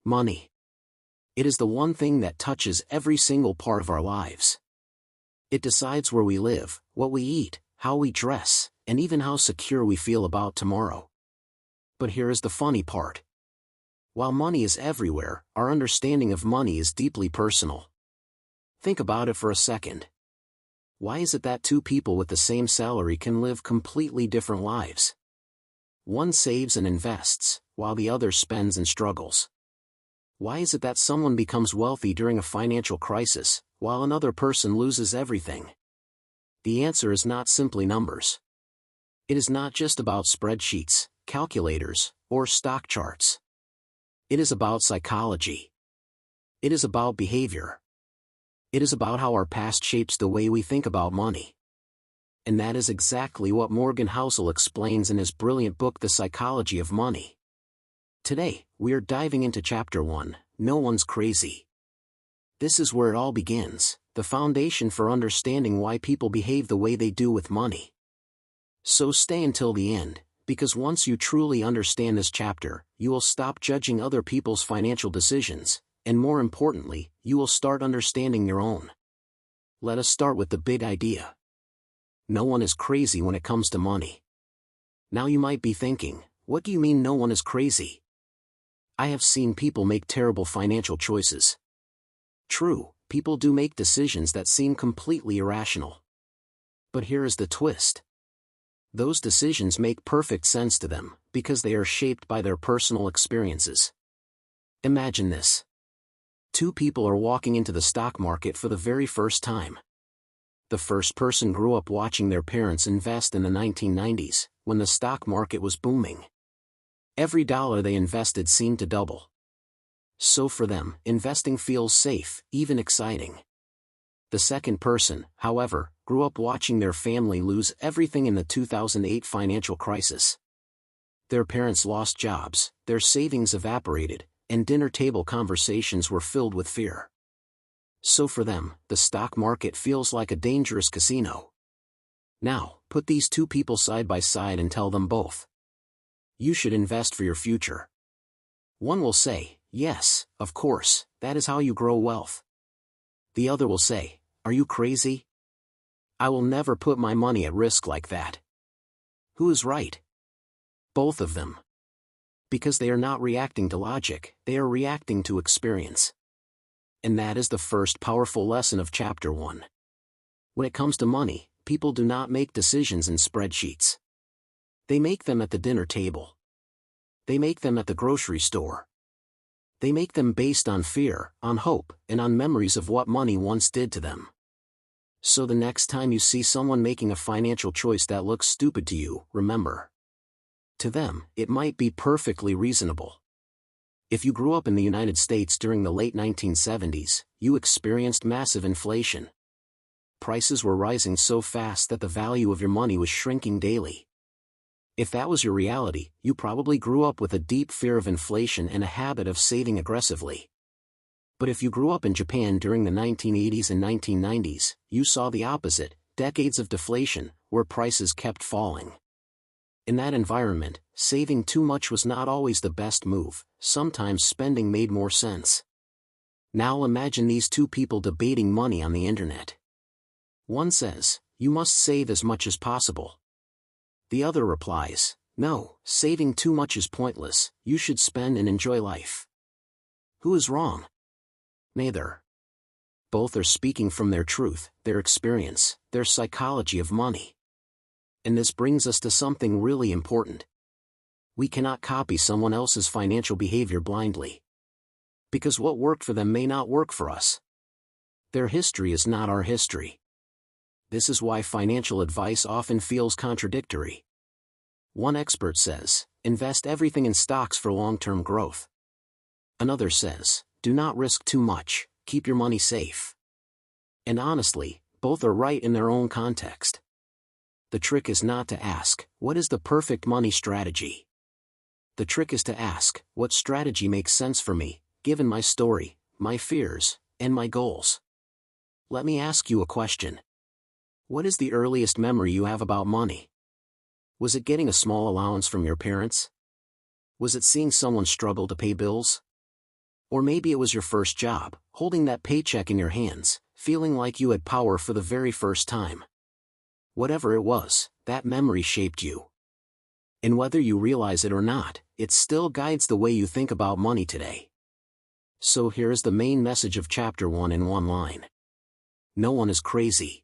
Money. It is the one thing that touches every single part of our lives. It decides where we live, what we eat, how we dress, and even how secure we feel about tomorrow. But here is the funny part. While money is everywhere, our understanding of money is deeply personal. Think about it for a second. Why is it that two people with the same salary can live completely different lives? One saves and invests, while the other spends and struggles. Why is it that someone becomes wealthy during a financial crisis, while another person loses everything? The answer is not simply numbers. It is not just about spreadsheets, calculators, or stock charts. It is about psychology. It is about behavior. It is about how our past shapes the way we think about money. And that is exactly what Morgan Housel explains in his brilliant book The Psychology of Money. Today, we are diving into Chapter 1, No One's Crazy. This is where it all begins, the foundation for understanding why people behave the way they do with money. So stay until the end, because once you truly understand this chapter, you will stop judging other people's financial decisions, and more importantly, you will start understanding your own. Let us start with the big idea. No one is crazy when it comes to money. Now you might be thinking, what do you mean no one is crazy? I have seen people make terrible financial choices. True, people do make decisions that seem completely irrational. But here is the twist. Those decisions make perfect sense to them, because they are shaped by their personal experiences. Imagine this. Two people are walking into the stock market for the very first time. The first person grew up watching their parents invest in the 1990s, when the stock market was booming. Every dollar they invested seemed to double. So for them, investing feels safe, even exciting. The second person, however, grew up watching their family lose everything in the 2008 financial crisis. Their parents lost jobs, their savings evaporated, and dinner table conversations were filled with fear. So for them, the stock market feels like a dangerous casino. Now, put these two people side by side and tell them both. You should invest for your future. One will say, yes, of course, that is how you grow wealth. The other will say, are you crazy? I will never put my money at risk like that. Who is right? Both of them. Because they are not reacting to logic, they are reacting to experience. And that is the first powerful lesson of Chapter 1. When it comes to money, people do not make decisions in spreadsheets. They make them at the dinner table. They make them at the grocery store. They make them based on fear, on hope, and on memories of what money once did to them. So the next time you see someone making a financial choice that looks stupid to you, remember. To them, it might be perfectly reasonable. If you grew up in the United States during the late 1970s, you experienced massive inflation. Prices were rising so fast that the value of your money was shrinking daily. If that was your reality, you probably grew up with a deep fear of inflation and a habit of saving aggressively. But if you grew up in Japan during the 1980s and 1990s, you saw the opposite, decades of deflation, where prices kept falling. In that environment, saving too much was not always the best move, sometimes spending made more sense. Now imagine these two people debating money on the internet. One says, you must save as much as possible. The other replies, no, saving too much is pointless, you should spend and enjoy life. Who is wrong? Neither. Both are speaking from their truth, their experience, their psychology of money. And this brings us to something really important. We cannot copy someone else's financial behavior blindly. Because what worked for them may not work for us. Their history is not our history. This is why financial advice often feels contradictory. One expert says, invest everything in stocks for long-term growth. Another says, do not risk too much, keep your money safe. And honestly, both are right in their own context. The trick is not to ask, what is the perfect money strategy? The trick is to ask, what strategy makes sense for me, given my story, my fears, and my goals? Let me ask you a question. What is the earliest memory you have about money? Was it getting a small allowance from your parents? Was it seeing someone struggle to pay bills? Or maybe it was your first job, holding that paycheck in your hands, feeling like you had power for the very first time. Whatever it was, that memory shaped you. And whether you realize it or not, it still guides the way you think about money today. So here is the main message of Chapter 1 in one line. No one is crazy.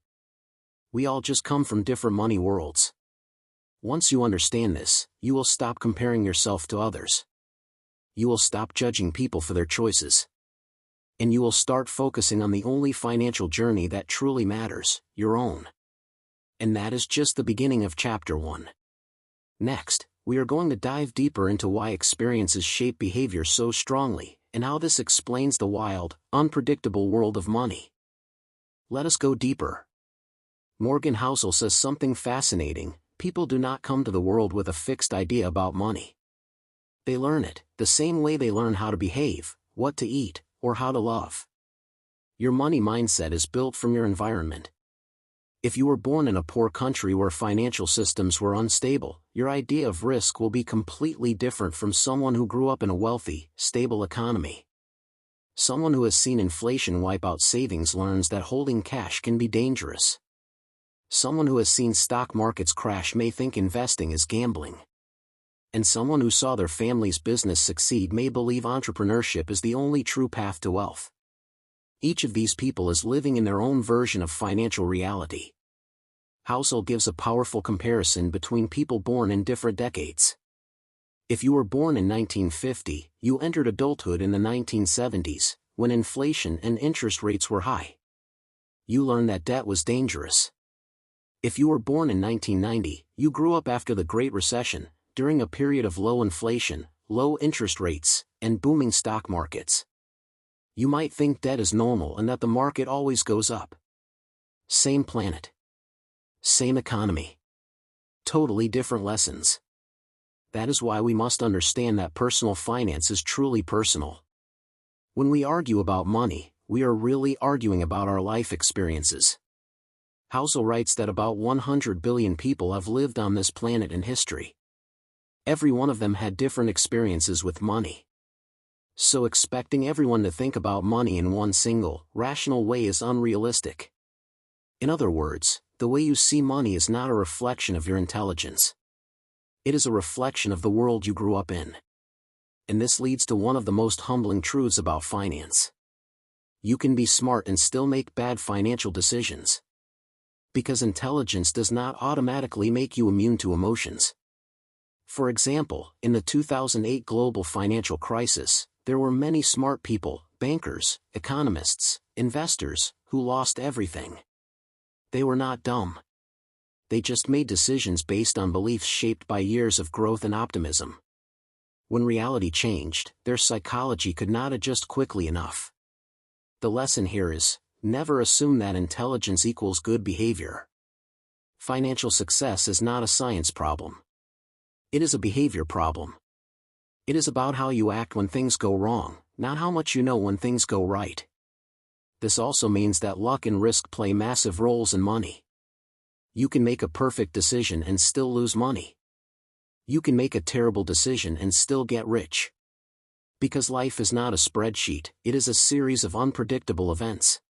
We all just come from different money worlds. Once you understand this, you will stop comparing yourself to others. You will stop judging people for their choices. And you will start focusing on the only financial journey that truly matters, your own. And that is just the beginning of Chapter 1. Next, we are going to dive deeper into why experiences shape behavior so strongly, and how this explains the wild, unpredictable world of money. Let us go deeper. Morgan Housel says something fascinating: people do not come to the world with a fixed idea about money. They learn it, the same way they learn how to behave, what to eat, or how to love. Your money mindset is built from your environment. If you were born in a poor country where financial systems were unstable, your idea of risk will be completely different from someone who grew up in a wealthy, stable economy. Someone who has seen inflation wipe out savings learns that holding cash can be dangerous. Someone who has seen stock markets crash may think investing is gambling. And someone who saw their family's business succeed may believe entrepreneurship is the only true path to wealth. Each of these people is living in their own version of financial reality. Housel gives a powerful comparison between people born in different decades. If you were born in 1950, you entered adulthood in the 1970s, when inflation and interest rates were high. You learned that debt was dangerous. If you were born in 1990, you grew up after the Great Recession, during a period of low inflation, low interest rates, and booming stock markets. You might think debt is normal and that the market always goes up. Same planet. Same economy. Totally different lessons. That is why we must understand that personal finance is truly personal. When we argue about money, we are really arguing about our life experiences. Housel writes that about 100 billion people have lived on this planet in history. Every one of them had different experiences with money. So expecting everyone to think about money in one single, rational way is unrealistic. In other words, the way you see money is not a reflection of your intelligence. It is a reflection of the world you grew up in. And this leads to one of the most humbling truths about finance. You can be smart and still make bad financial decisions. Because intelligence does not automatically make you immune to emotions. For example, in the 2008 global financial crisis, there were many smart people, bankers, economists, investors, who lost everything. They were not dumb. They just made decisions based on beliefs shaped by years of growth and optimism. When reality changed, their psychology could not adjust quickly enough. The lesson here is, never assume that intelligence equals good behavior. Financial success is not a science problem. It is a behavior problem. It is about how you act when things go wrong, not how much you know when things go right. This also means that luck and risk play massive roles in money. You can make a perfect decision and still lose money. You can make a terrible decision and still get rich. Because life is not a spreadsheet, it is a series of unpredictable events.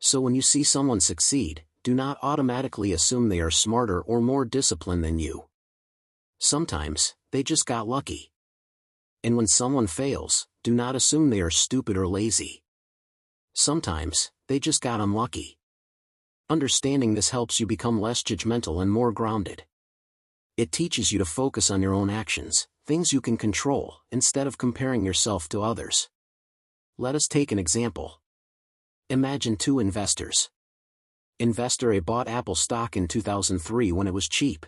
So when you see someone succeed, do not automatically assume they are smarter or more disciplined than you. Sometimes, they just got lucky. And when someone fails, do not assume they are stupid or lazy. Sometimes, they just got unlucky. Understanding this helps you become less judgmental and more grounded. It teaches you to focus on your own actions, things you can control, instead of comparing yourself to others. Let us take an example. Imagine two investors. Investor A bought Apple stock in 2003 when it was cheap.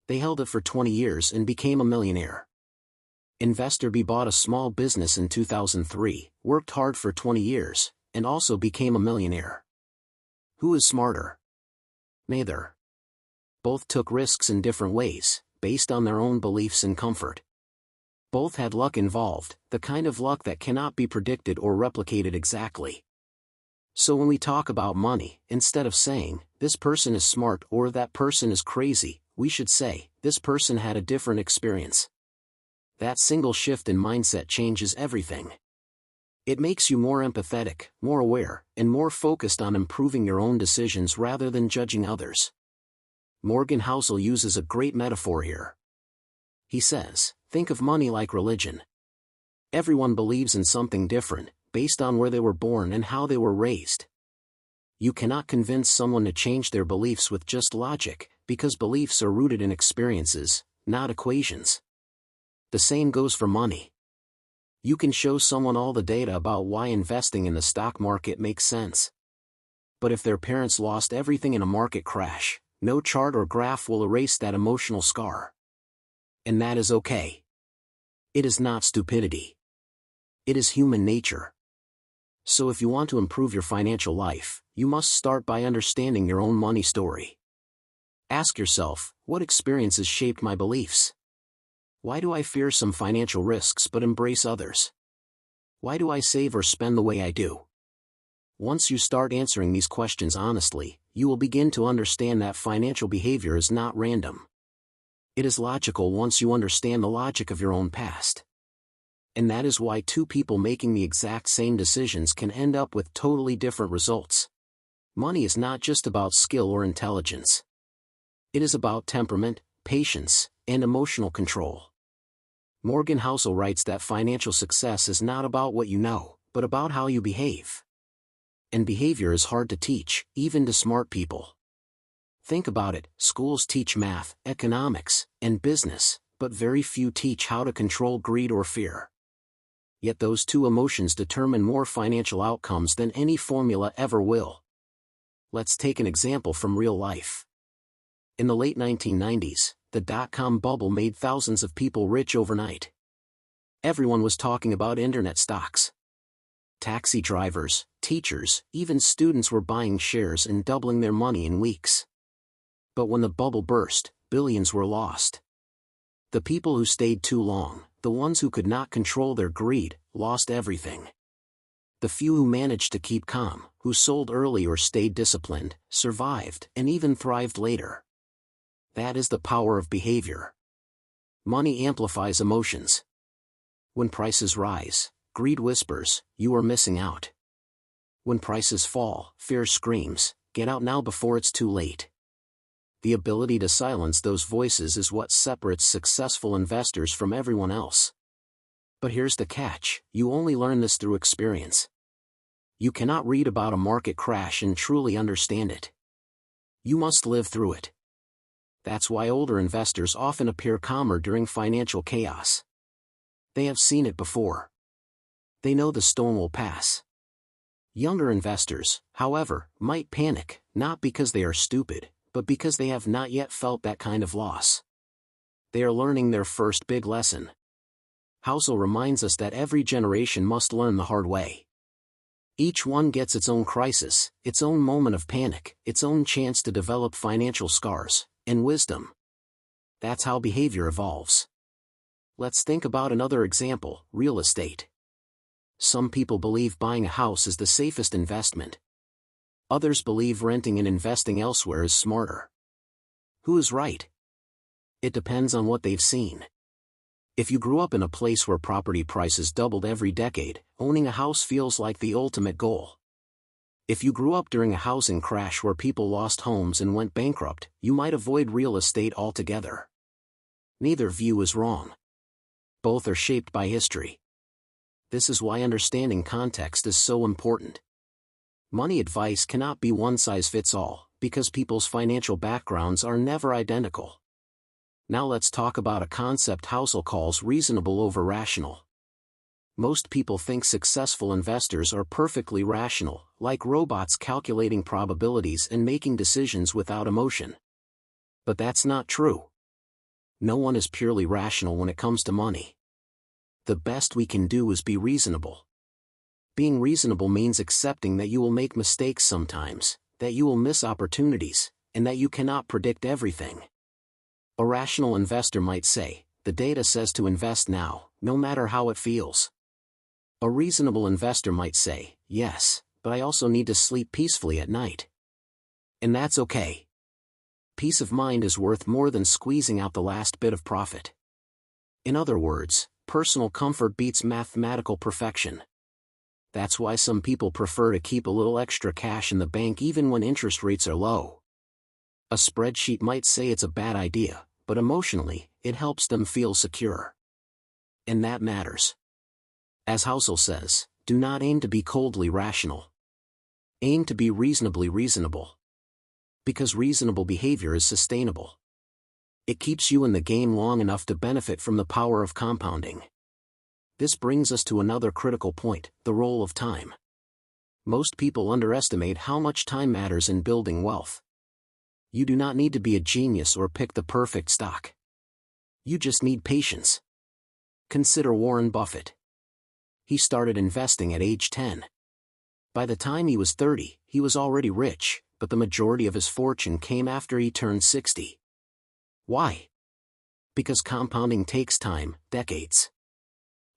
They held it for 20 years and became a millionaire. Investor B bought a small business in 2003, worked hard for 20 years, and also became a millionaire. Who is smarter? Neither. Both took risks in different ways, based on their own beliefs and comfort. Both had luck involved, the kind of luck that cannot be predicted or replicated exactly. So when we talk about money, instead of saying, this person is smart or that person is crazy, we should say, this person had a different experience. That single shift in mindset changes everything. It makes you more empathetic, more aware, and more focused on improving your own decisions rather than judging others. Morgan Housel uses a great metaphor here. He says, think of money like religion. Everyone believes in something different, based on where they were born and how they were raised. You cannot convince someone to change their beliefs with just logic, because beliefs are rooted in experiences, not equations. The same goes for money. You can show someone all the data about why investing in the stock market makes sense. But if their parents lost everything in a market crash, no chart or graph will erase that emotional scar. And that is okay. It is not stupidity. It is human nature. So if you want to improve your financial life, you must start by understanding your own money story. Ask yourself, what experiences shaped my beliefs? Why do I fear some financial risks but embrace others? Why do I save or spend the way I do? Once you start answering these questions honestly, you will begin to understand that financial behavior is not random. It is logical once you understand the logic of your own past. And that is why two people making the exact same decisions can end up with totally different results. Money is not just about skill or intelligence. It is about temperament, patience, and emotional control. Morgan Housel writes that financial success is not about what you know, but about how you behave. And behavior is hard to teach, even to smart people. Think about it, schools teach math, economics, and business, but very few teach how to control greed or fear. Yet those two emotions determine more financial outcomes than any formula ever will. Let's take an example from real life. In the late 1990s, the dot-com bubble made thousands of people rich overnight. Everyone was talking about internet stocks. Taxi drivers, teachers, even students were buying shares and doubling their money in weeks. But when the bubble burst, billions were lost. The people who stayed too long, the ones who could not control their greed, lost everything. The few who managed to keep calm, who sold early or stayed disciplined, survived and even thrived later. That is the power of behavior. Money amplifies emotions. When prices rise, greed whispers, you are missing out. When prices fall, fear screams, get out now before it's too late. The ability to silence those voices is what separates successful investors from everyone else. But here's the catch, you only learn this through experience. You cannot read about a market crash and truly understand it. You must live through it. That's why older investors often appear calmer during financial chaos. They have seen it before. They know the storm will pass. Younger investors, however, might panic, not because they are stupid, but because they have not yet felt that kind of loss. They are learning their first big lesson. Housel reminds us that every generation must learn the hard way. Each one gets its own crisis, its own moment of panic, its own chance to develop financial scars and wisdom. That's how behavior evolves. Let's think about another example, real estate. Some people believe buying a house is the safest investment. Others believe renting and investing elsewhere is smarter. Who is right? It depends on what they've seen. If you grew up in a place where property prices doubled every decade, owning a house feels like the ultimate goal. If you grew up during a housing crash where people lost homes and went bankrupt, you might avoid real estate altogether. Neither view is wrong. Both are shaped by history. This is why understanding context is so important. Money advice cannot be one size fits all, because people's financial backgrounds are never identical. Now let's talk about a concept Housel calls reasonable over rational. Most people think successful investors are perfectly rational, like robots calculating probabilities and making decisions without emotion. But that's not true. No one is purely rational when it comes to money. The best we can do is be reasonable. Being reasonable means accepting that you will make mistakes sometimes, that you will miss opportunities, and that you cannot predict everything. A rational investor might say, the data says to invest now, no matter how it feels. A reasonable investor might say, yes, but I also need to sleep peacefully at night. And that's okay. Peace of mind is worth more than squeezing out the last bit of profit. In other words, personal comfort beats mathematical perfection. That's why some people prefer to keep a little extra cash in the bank even when interest rates are low. A spreadsheet might say it's a bad idea, but emotionally, it helps them feel secure. And that matters. As Housel says, do not aim to be coldly rational. Aim to be reasonably reasonable. Because reasonable behavior is sustainable. It keeps you in the game long enough to benefit from the power of compounding. This brings us to another critical point, the role of time. Most people underestimate how much time matters in building wealth. You do not need to be a genius or pick the perfect stock. You just need patience. Consider Warren Buffett. He started investing at age 10. By the time he was 30, he was already rich, but the majority of his fortune came after he turned 60. Why? Because compounding takes time, decades.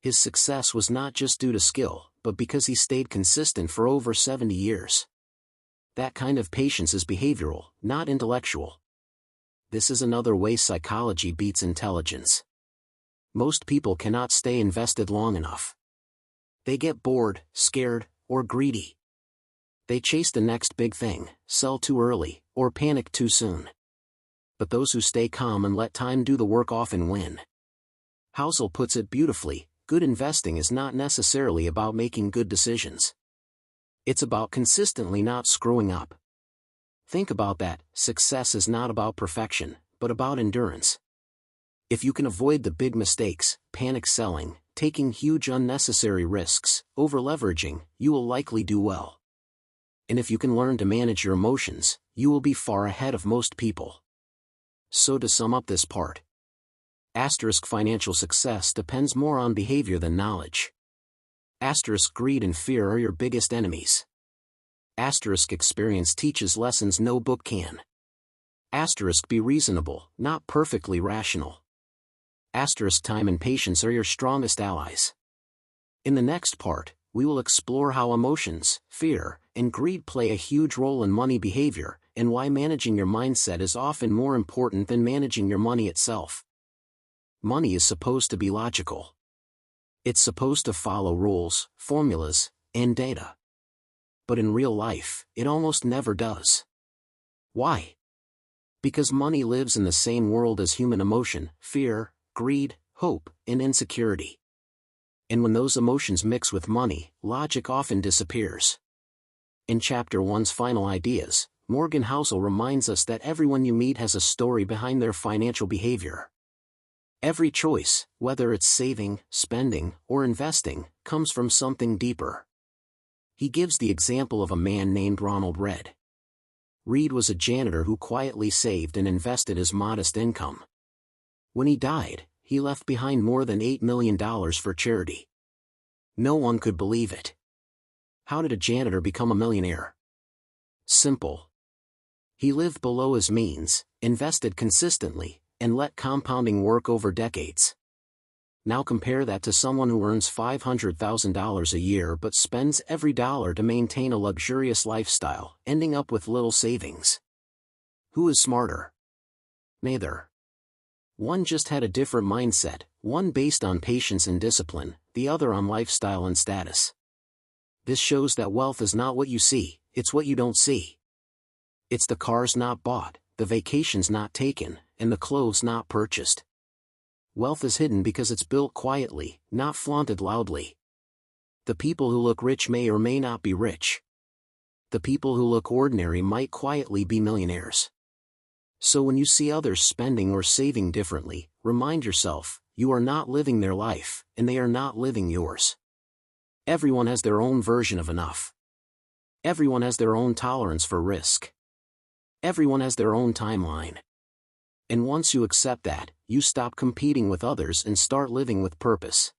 His success was not just due to skill, but because he stayed consistent for over 70 years. That kind of patience is behavioral, not intellectual. This is another way psychology beats intelligence. Most people cannot stay invested long enough. They get bored, scared, or greedy. They chase the next big thing, sell too early, or panic too soon. But those who stay calm and let time do the work often win. Housel puts it beautifully. Good investing is not necessarily about making good decisions. It's about consistently not screwing up. Think about that, success is not about perfection, but about endurance. If you can avoid the big mistakes, panic selling, taking huge unnecessary risks, over-leveraging, you will likely do well. And if you can learn to manage your emotions, you will be far ahead of most people. So to sum up this part, financial success depends more on behavior than knowledge. Greed and fear are your biggest enemies. Experience teaches lessons no book can. Be reasonable, not perfectly rational. Time and patience are your strongest allies. In the next part, we will explore how emotions, fear, and greed play a huge role in money behavior, and why managing your mindset is often more important than managing your money itself. Money is supposed to be logical. It's supposed to follow rules, formulas, and data. But in real life, it almost never does. Why? Because money lives in the same world as human emotion, fear, greed, hope, and insecurity. And when those emotions mix with money, logic often disappears. In Chapter 1's Final Ideas, Morgan Housel reminds us that everyone you meet has a story behind their financial behavior. Every choice, whether it's saving, spending, or investing, comes from something deeper. He gives the example of a man named Ronald Reed. Reed was a janitor who quietly saved and invested his modest income. When he died, he left behind more than $8 million for charity. No one could believe it. How did a janitor become a millionaire? Simple. He lived below his means, invested consistently, and let compounding work over decades. Now compare that to someone who earns $500,000 a year but spends every dollar to maintain a luxurious lifestyle, ending up with little savings. Who is smarter? Neither. One just had a different mindset, one based on patience and discipline, the other on lifestyle and status. This shows that wealth is not what you see, it's what you don't see. It's the cars not bought, the vacations not taken, and the clothes not purchased. Wealth is hidden because it's built quietly, not flaunted loudly. The people who look rich may or may not be rich. The people who look ordinary might quietly be millionaires. So when you see others spending or saving differently, remind yourself, you are not living their life, and they are not living yours. Everyone has their own version of enough. Everyone has their own tolerance for risk. Everyone has their own timeline. And once you accept that, you stop competing with others and start living with purpose.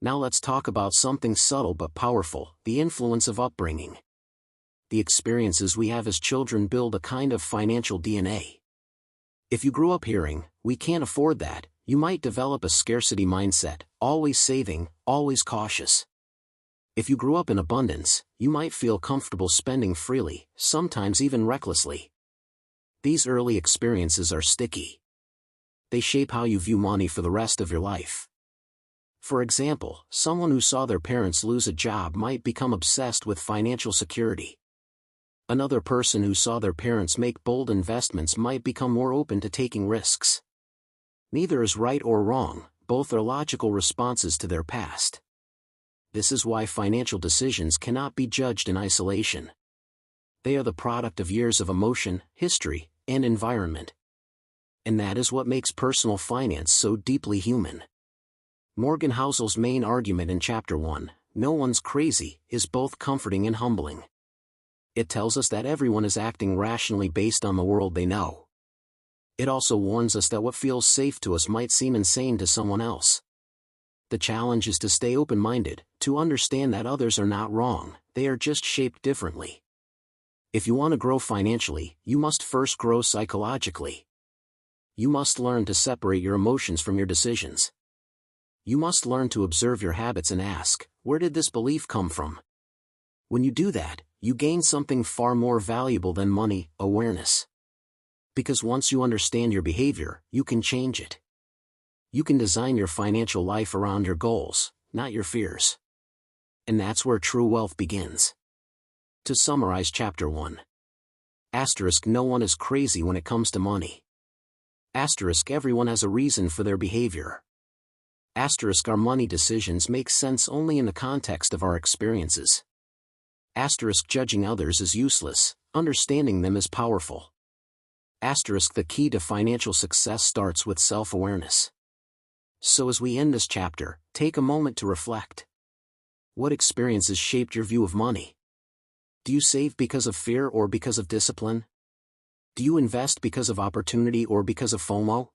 Now let's talk about something subtle but powerful, the influence of upbringing. The experiences we have as children build a kind of financial DNA. If you grew up hearing, "We can't afford that," you might develop a scarcity mindset, always saving, always cautious. If you grew up in abundance, you might feel comfortable spending freely, sometimes even recklessly. These early experiences are sticky. They shape how you view money for the rest of your life. For example, someone who saw their parents lose a job might become obsessed with financial security. Another person who saw their parents make bold investments might become more open to taking risks. Neither is right or wrong, both are logical responses to their past. This is why financial decisions cannot be judged in isolation. They are the product of years of emotion, history, and environment. And that is what makes personal finance so deeply human. Morgan Housel's main argument in Chapter 1, "No One's Crazy," is both comforting and humbling. It tells us that everyone is acting rationally based on the world they know. It also warns us that what feels safe to us might seem insane to someone else. The challenge is to stay open-minded, to understand that others are not wrong, they are just shaped differently. If you want to grow financially, you must first grow psychologically. You must learn to separate your emotions from your decisions. You must learn to observe your habits and ask, where did this belief come from? When you do that, you gain something far more valuable than money, awareness. Because once you understand your behavior, you can change it. You can design your financial life around your goals, not your fears. And that's where true wealth begins. To summarize Chapter 1. Asterisk, no one is crazy when it comes to money. Asterisk, everyone has a reason for their behavior. Asterisk, our money decisions make sense only in the context of our experiences. Asterisk, judging others is useless, understanding them is powerful. Asterisk, the key to financial success starts with self-awareness. So as we end this chapter, take a moment to reflect. What experiences shaped your view of money? Do you save because of fear or because of discipline? Do you invest because of opportunity or because of FOMO?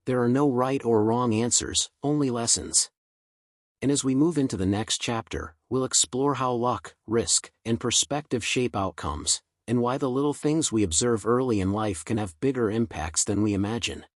There are no right or wrong answers, only lessons. And as we move into the next chapter, we'll explore how luck, risk, and perspective shape outcomes, and why the little things we observe early in life can have bigger impacts than we imagine.